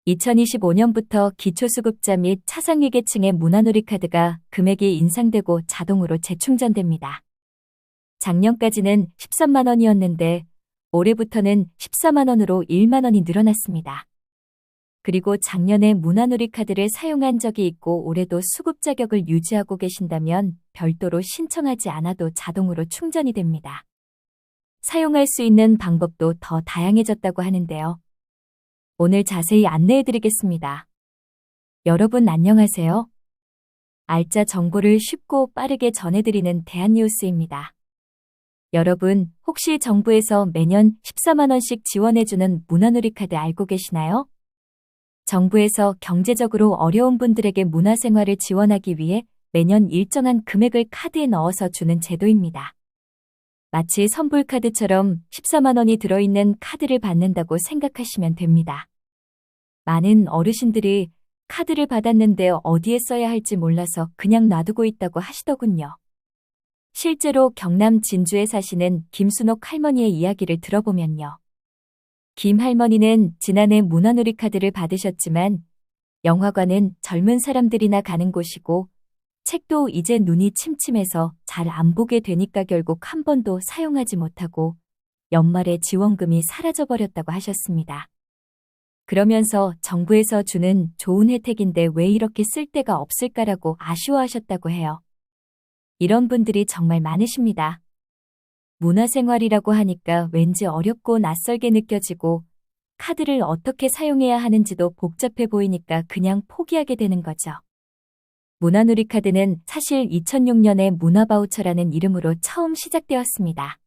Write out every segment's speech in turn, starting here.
2025년부터 기초수급자 및 차상위계층의 문화놀이카드가 금액이 인상되고 자동으로 재충전됩니다. 작년까지는 13만 원이었는데 올해부터는 14만 원으로 1만 원이 늘어났습니다. 그리고 작년에 문화놀이카드를 사용한 적이 있고 올해도 수급 자격을 유지하고 계신다면 별도로 신청하지 않아도 자동으로 충전이 됩니다. 사용할 수 있는 방법도 더 다양해졌다고 하는데요. 오늘 자세히 안내해드리겠습니다. 여러분 안녕하세요. 알짜 정보를 쉽고 빠르게 전해드리는 대한뉴스입니다. 여러분, 혹시 정부에서 매년 14만 원씩 지원해주는 문화놀이카드 알고 계시나요? 정부에서 경제적으로 어려운 분들에게 문화생활을 지원하기 위해 매년 일정한 금액을 카드에 넣어서 주는 제도입니다. 마치 선불카드처럼 14만 원이 들어있는 카드를 받는다고 생각하시면 됩니다. 많은 어르신들이 카드를 받았는데 어디에 써야 할지 몰라서 그냥 놔두고 있다고 하시더군요. 실제로 경남 진주에 사시는 김순옥 할머니의 이야기를 들어보면요. 김 할머니는 지난해 문화놀이카드를 받으셨지만 영화관은 젊은 사람들이나 가는 곳이고 책도 이제 눈이 침침해서 잘 안 보게 되니까 결국 한 번도 사용하지 못하고 연말에 지원금이 사라져버렸다고 하셨습니다. 그러면서 정부에서 주는 좋은 혜택인데 왜 이렇게 쓸 데가 없을까라고 아쉬워하셨다고 해요. 이런 분들이 정말 많으십니다. 문화생활이라고 하니까 왠지 어렵고 낯설게 느껴지고 카드를 어떻게 사용해야 하는지도 복잡해 보이니까 그냥 포기하게 되는 거죠. 문화놀이카드는 사실 2006년에 문화바우처라는 이름으로 처음 시작되었습니다.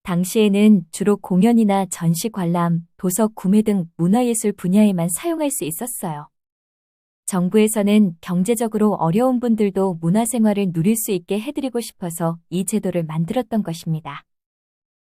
당시에는 주로 공연이나 전시 관람, 도서 구매 등 문화예술 분야에만 사용할 수 있었어요. 정부에서는 경제적으로 어려운 분들도 문화생활을 누릴 수 있게 해드리고 싶어서 이 제도를 만들었던 것입니다.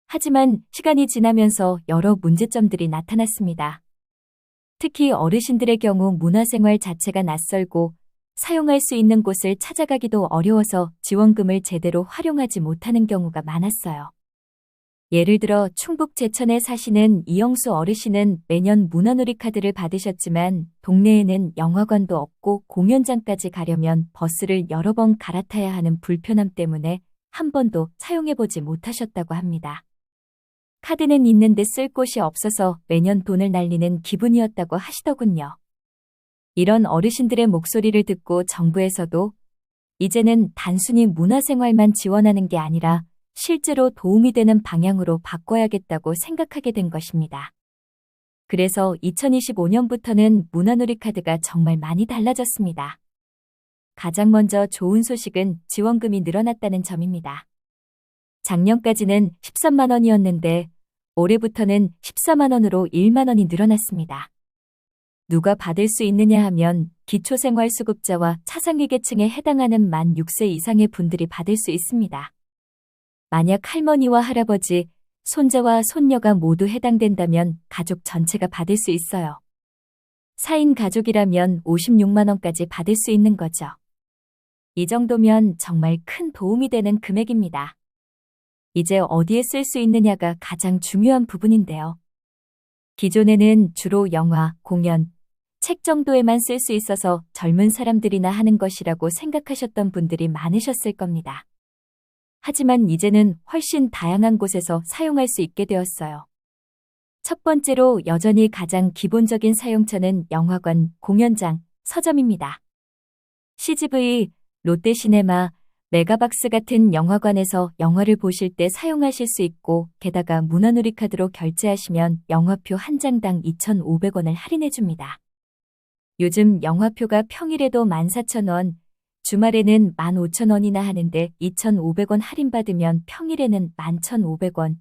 하지만 시간이 지나면서 여러 문제점들이 나타났습니다. 특히 어르신들의 경우 문화생활 자체가 낯설고 사용할 수 있는 곳을 찾아가기도 어려워서 지원금을 제대로 활용하지 못하는 경우가 많았어요. 예를 들어 충북 제천에 사시는 이영수 어르신은 매년 문화놀이카드를 받으셨지만 동네에는 영화관도 없고 공연장까지 가려면 버스를 여러 번 갈아타야 하는 불편함 때문에 한 번도 사용해보지 못하셨다고 합니다. 카드는 있는데 쓸 곳이 없어서 매년 돈을 날리는 기분이었다고 하시더군요. 이런 어르신들의 목소리를 듣고 정부에서도 이제는 단순히 문화생활만 지원하는 게 아니라 실제로 도움이 되는 방향으로 바꿔야겠다고 생각하게 된 것입니다. 그래서 2025년부터는 문화놀이카드가 정말 많이 달라졌습니다. 가장 먼저 좋은 소식은 지원금이 늘어났다는 점입니다. 작년까지는 13만 원이었는데 올해부터는 14만 원으로 1만 원이 늘어났습니다. 누가 받을 수 있느냐 하면 기초생활수급자와 차상위계층에 해당하는 만 6세 이상의 분들이 받을 수 있습니다. 만약 할머니와 할아버지, 손자와 손녀가 모두 해당된다면 가족 전체가 받을 수 있어요. 4인 가족이라면 56만 원까지 받을 수 있는 거죠. 이 정도면 정말 큰 도움이 되는 금액입니다. 이제 어디에 쓸 수 있느냐가 가장 중요한 부분인데요. 기존에는 주로 영화, 공연, 책 정도에만 쓸 수 있어서 젊은 사람들이나 하는 것이라고 생각하셨던 분들이 많으셨을 겁니다. 하지만 이제는 훨씬 다양한 곳에서 사용할 수 있게 되었어요. 첫 번째로 여전히 가장 기본적인 사용처는 영화관, 공연장, 서점입니다. CGV, 롯데시네마, 메가박스 같은 영화관에서 영화를 보실 때 사용하실 수 있고 게다가 문화놀이카드로 결제하시면 영화표 한 장당 2,500원을 할인해줍니다. 요즘 영화표가 평일에도 14,000원, 주말에는 15,000원이나 하는데 2,500원 할인받으면 평일에는 11,500원,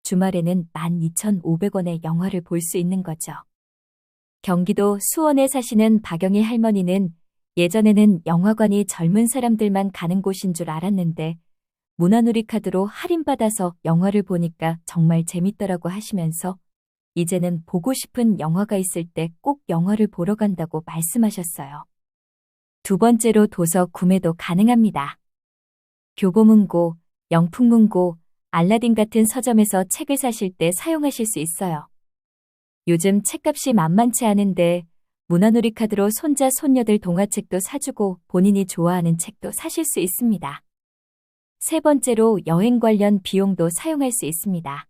주말에는 12,500원의 영화를 볼 수 있는 거죠. 경기도 수원에 사시는 박영희 할머니는 예전에는 영화관이 젊은 사람들만 가는 곳인 줄 알았는데 문화놀이카드로 할인받아서 영화를 보니까 정말 재밌더라고 하시면서 이제는 보고 싶은 영화가 있을 때 꼭 영화를 보러 간다고 말씀하셨어요. 두 번째로 도서 구매도 가능합니다. 교보문고, 영풍문고, 알라딘 같은 서점에서 책을 사실 때 사용하실 수 있어요. 요즘 책값이 만만치 않은데 문화놀이 카드로 손자, 손녀들 동화책도 사주고 본인이 좋아하는 책도 사실 수 있습니다. 세 번째로 여행 관련 비용도 사용할 수 있습니다.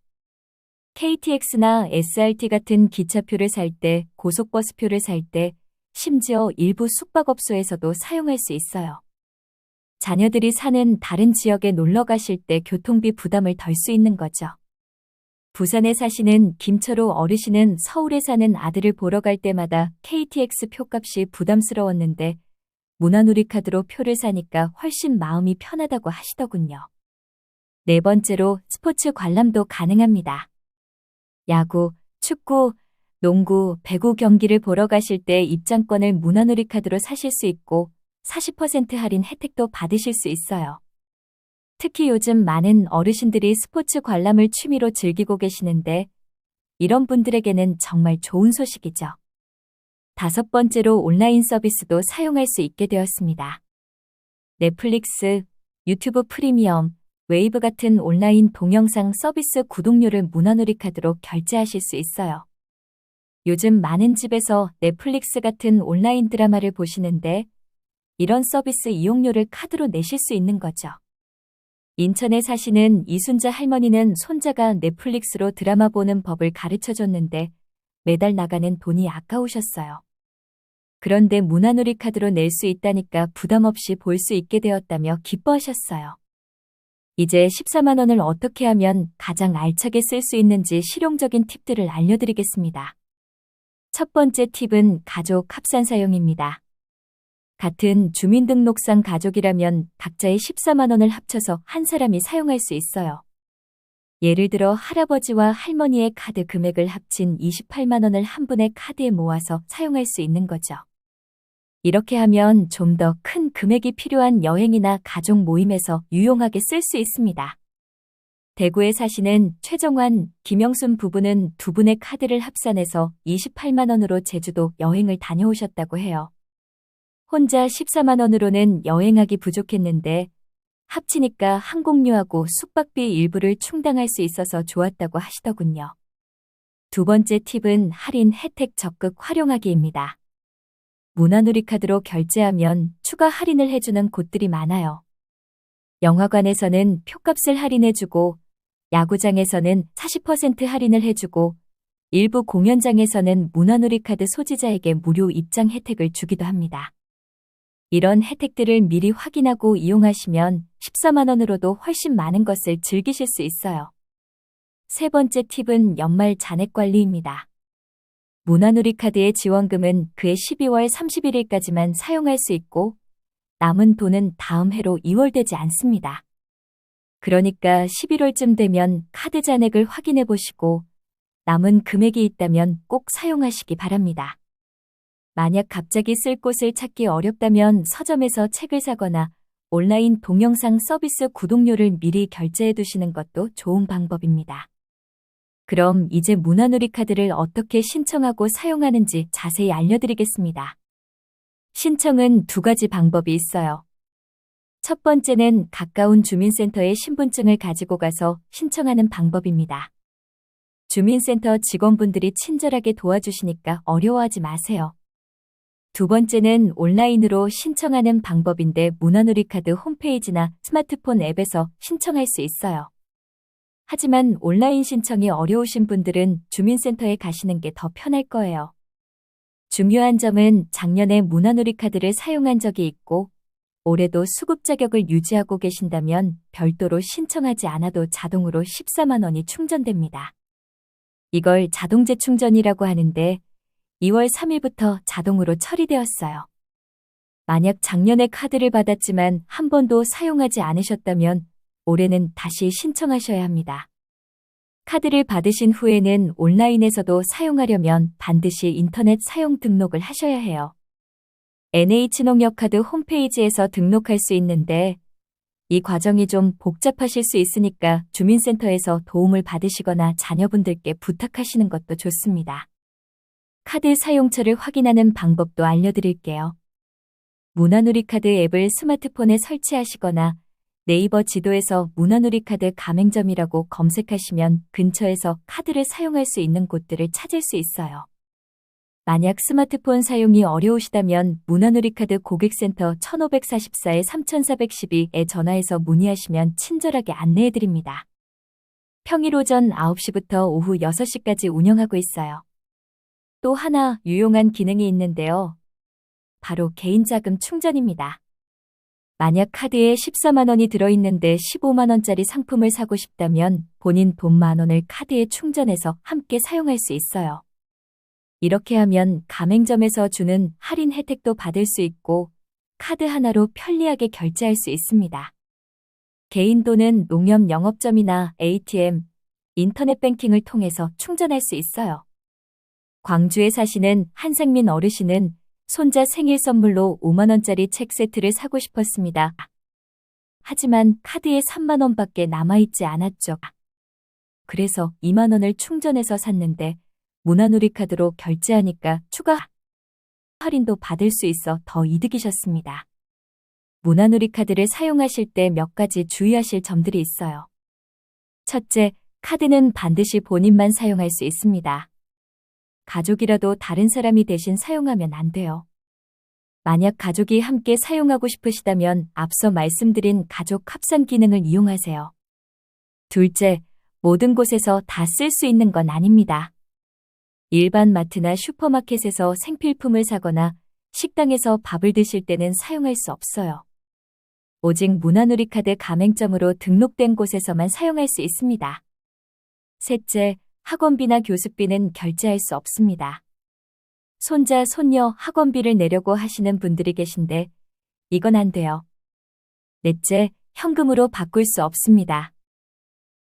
KTX나 SRT 같은 기차표를 살 때, 고속버스표를 살 때, 심지어 일부 숙박업소에서도 사용할 수 있어요. 자녀들이 사는 다른 지역에 놀러 가실 때 교통비 부담을 덜 수 있는 거죠. 부산에 사시는 김철호 어르신은 서울에 사는 아들을 보러 갈 때마다 KTX 표값이 부담스러웠는데 문화놀이 카드로 표를 사니까 훨씬 마음이 편하다고 하시더군요. 네 번째로 스포츠 관람도 가능합니다. 야구, 축구, 농구, 배구 경기를 보러 가실 때 입장권을 문화놀이 카드로 사실 수 있고 40% 할인 혜택도 받으실 수 있어요. 특히 요즘 많은 어르신들이 스포츠 관람을 취미로 즐기고 계시는데 이런 분들에게는 정말 좋은 소식이죠. 다섯 번째로 온라인 서비스도 사용할 수 있게 되었습니다. 넷플릭스, 유튜브 프리미엄, 웨이브 같은 온라인 동영상 서비스 구독료를 문화놀이 카드로 결제하실 수 있어요. 요즘 많은 집에서 넷플릭스 같은 온라인 드라마를 보시는데 이런 서비스 이용료를 카드로 내실 수 있는 거죠. 인천에 사시는 이순자 할머니는 손자가 넷플릭스로 드라마 보는 법을 가르쳐줬는데 매달 나가는 돈이 아까우셨어요. 그런데 문화놀이 카드로 낼 수 있다니까 부담 없이 볼 수 있게 되었다며 기뻐하셨어요. 이제 14만 원을 어떻게 하면 가장 알차게 쓸 수 있는지 실용적인 팁들을 알려드리겠습니다. 첫 번째 팁은 가족 합산 사용입니다. 같은 주민등록상 가족이라면 각자의 14만 원을 합쳐서 한 사람이 사용할 수 있어요. 예를 들어 할아버지와 할머니의 카드 금액을 합친 28만 원을 한 분의 카드에 모아서 사용할 수 있는 거죠. 이렇게 하면 좀 더 큰 금액이 필요한 여행이나 가족 모임에서 유용하게 쓸 수 있습니다. 대구에 사시는 최정환, 김영순 부부는 두 분의 카드를 합산해서 28만 원으로 제주도 여행을 다녀오셨다고 해요. 혼자 14만 원으로는 여행하기 부족했는데 합치니까 항공료하고 숙박비 일부를 충당할 수 있어서 좋았다고 하시더군요. 두 번째 팁은 할인 혜택 적극 활용하기입니다. 문화놀이 카드로 결제하면 추가 할인을 해주는 곳들이 많아요. 영화관에서는 표값을 할인해주고 야구장에서는 40% 할인을 해주고 일부 공연장에서는 문화놀이 카드 소지자에게 무료 입장 혜택을 주기도 합니다. 이런 혜택들을 미리 확인하고 이용하시면 14만 원으로도 훨씬 많은 것을 즐기실 수 있어요. 세 번째 팁은 연말 잔액 관리입니다. 문화놀이 카드의 지원금은 그해 12월 31일까지만 사용할 수 있고 남은 돈은 다음 해로 이월되지 않습니다. 그러니까 11월쯤 되면 카드 잔액을 확인해 보시고 남은 금액이 있다면 꼭 사용하시기 바랍니다. 만약 갑자기 쓸 곳을 찾기 어렵다면 서점에서 책을 사거나 온라인 동영상 서비스 구독료를 미리 결제해 두시는 것도 좋은 방법입니다. 그럼 이제 문화놀이 카드를 어떻게 신청하고 사용하는지 자세히 알려드리겠습니다. 신청은 두 가지 방법이 있어요. 첫 번째는 가까운 주민센터에 신분증을 가지고 가서 신청하는 방법입니다. 주민센터 직원분들이 친절하게 도와주시니까 어려워하지 마세요. 두 번째는 온라인으로 신청하는 방법인데 문화놀이 카드 홈페이지나 스마트폰 앱에서 신청할 수 있어요. 하지만 온라인 신청이 어려우신 분들은 주민센터에 가시는 게 더 편할 거예요. 중요한 점은 작년에 문화놀이 카드를 사용한 적이 있고 올해도 수급 자격을 유지하고 계신다면 별도로 신청하지 않아도 자동으로 14만 원이 충전됩니다. 이걸 자동 재충전이라고 하는데 2월 3일부터 자동으로 처리되었어요. 만약 작년에 카드를 받았지만 한 번도 사용하지 않으셨다면 올해는 다시 신청하셔야 합니다. 카드를 받으신 후에는 온라인에서도 사용하려면 반드시 인터넷 사용 등록을 하셔야 해요. NH농협카드 홈페이지에서 등록할 수 있는데 이 과정이 좀 복잡하실 수 있으니까 주민센터에서 도움을 받으시거나 자녀분들께 부탁하시는 것도 좋습니다. 카드 사용처를 확인하는 방법도 알려드릴게요. 문화놀이 카드 앱을 스마트폰에 설치하시거나 네이버 지도에서 문화누리카드 가맹점이라고 검색하시면 근처에서 카드를 사용할 수 있는 곳들을 찾을 수 있어요. 만약 스마트폰 사용이 어려우시다면 문화누리카드 고객센터 1544-3412에 전화해서 문의하시면 친절하게 안내해드립니다. 평일 오전 9시부터 오후 6시까지 운영하고 있어요. 또 하나 유용한 기능이 있는데요. 바로 개인자금 충전입니다. 만약 카드에 14만 원이 들어있는데 15만 원짜리 상품을 사고 싶다면 본인 돈 1만 원을 카드에 충전해서 함께 사용할 수 있어요. 이렇게 하면 가맹점에서 주는 할인 혜택도 받을 수 있고 카드 하나로 편리하게 결제할 수 있습니다. 개인 돈은 농협 영업점이나 ATM, 인터넷 뱅킹을 통해서 충전할 수 있어요. 광주에 사시는 한상민 어르신은 손자 생일 선물로 5만 원짜리 책 세트를 사고 싶었습니다. 하지만 카드에 3만 원밖에 남아있지 않았죠. 그래서 2만 원을 충전해서 샀는데 문화누리카드로 결제하니까 추가 할인도 받을 수 있어 더 이득이셨습니다. 문화누리카드를 사용하실 때 몇 가지 주의하실 점들이 있어요. 첫째, 카드는 반드시 본인만 사용할 수 있습니다. 가족이라도 다른 사람이 대신 사용하면 안 돼요. 만약 가족이 함께 사용하고 싶으시다면 앞서 말씀드린 가족 합산 기능을 이용하세요. 둘째, 모든 곳에서 다 쓸 수 있는 건 아닙니다. 일반 마트나 슈퍼마켓에서 생필품을 사거나 식당에서 밥을 드실 때는 사용할 수 없어요. 오직 문화누리카드 가맹점으로 등록된 곳에서만 사용할 수 있습니다. 셋째, 학원비나 교습비는 결제할 수 없습니다. 손자, 손녀 학원비를 내려고 하시는 분들이 계신데 이건 안 돼요. 넷째, 현금으로 바꿀 수 없습니다.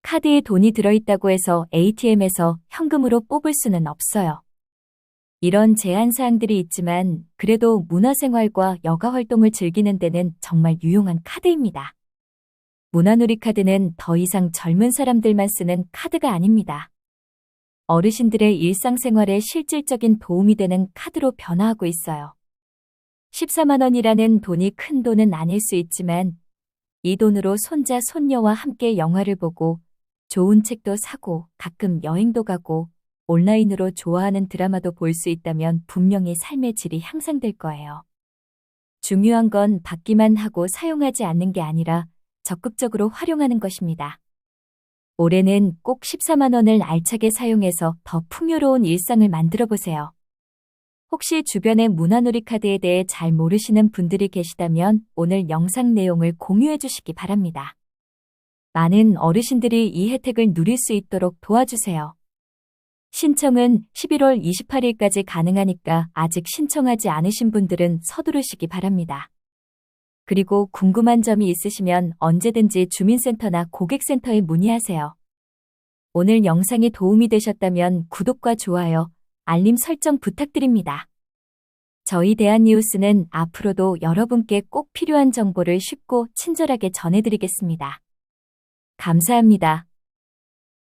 카드에 돈이 들어있다고 해서 ATM에서 현금으로 뽑을 수는 없어요. 이런 제한사항들이 있지만 그래도 문화생활과 여가활동을 즐기는 데는 정말 유용한 카드입니다. 문화누리카드는 더 이상 젊은 사람들만 쓰는 카드가 아닙니다. 어르신들의 일상생활에 실질적인 도움이 되는 카드로 변화하고 있어요. 14만 원이라는 돈이 큰 돈은 아닐 수 있지만 이 돈으로 손자, 손녀와 함께 영화를 보고 좋은 책도 사고 가끔 여행도 가고 온라인으로 좋아하는 드라마도 볼 수 있다면 분명히 삶의 질이 향상될 거예요. 중요한 건 받기만 하고 사용하지 않는 게 아니라 적극적으로 활용하는 것입니다. 올해는 꼭 14만 원을 알차게 사용해서 더 풍요로운 일상을 만들어 보세요. 혹시 주변에 문화누리카드에 대해 잘 모르시는 분들이 계시다면 오늘 영상 내용을 공유해 주시기 바랍니다. 많은 어르신들이 이 혜택을 누릴 수 있도록 도와주세요. 신청은 11월 28일까지 가능하니까 아직 신청하지 않으신 분들은 서두르시기 바랍니다. 그리고 궁금한 점이 있으시면 언제든지 주민센터나 고객센터에 문의하세요. 오늘 영상이 도움이 되셨다면 구독과 좋아요, 알림 설정 부탁드립니다. 저희 대한뉴스는 앞으로도 여러분께 꼭 필요한 정보를 쉽고 친절하게 전해드리겠습니다. 감사합니다.